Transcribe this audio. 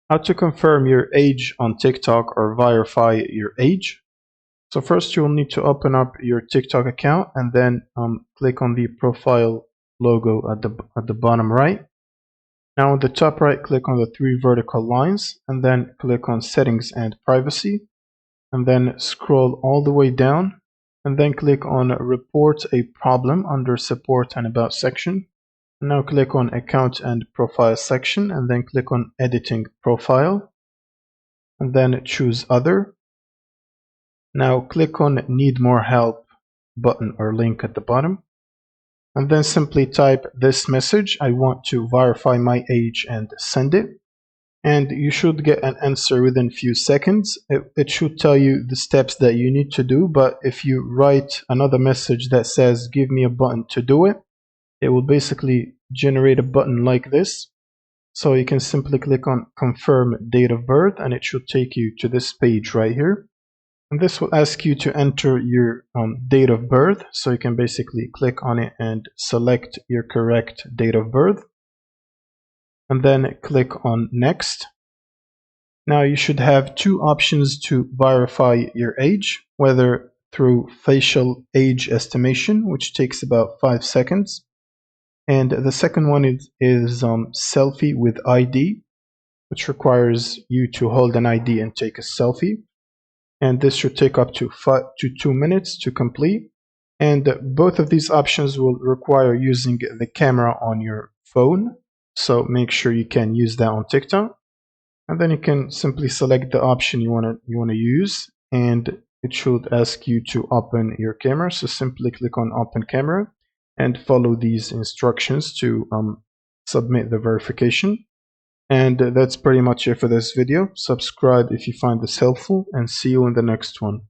How to confirm your age on TikTok or verify your age. So first you'll need to open up your TikTok account and then click on the profile logo at the bottom right. Now on the top right, click on the three vertical lines and then click on settings and privacy, and then scroll all the way down and then click on report a problem under support and about section. Now click on account and profile section and then click on editing profile and then choose other. Now click on need more help button or link at the bottom and then simply type this message, I want to verify my age, and send it. And you should get an answer within few seconds. It should tell you the steps that you need to do, but if you write another message that says give me a button to do it, it will basically generate a button like this. So you can simply click on confirm date of birth and it should take you to this page right here. And this will ask you to enter your date of birth. So you can basically click on it and select your correct date of birth. And then click on next. Now you should have two options to verify your age, whether through facial age estimation, which takes about 5 seconds. And the second one is selfie with ID, which requires you to hold an ID and take a selfie. And this should take up to 2 minutes to complete. And both of these options will require using the camera on your phone. So make sure you can use that on TikTok. And then you can simply select the option you want to use, and it should ask you to open your camera. So simply click on open camera and follow these instructions to submit the verification. And that's pretty much it for this video. Subscribe if you find this helpful, and see you in the next one.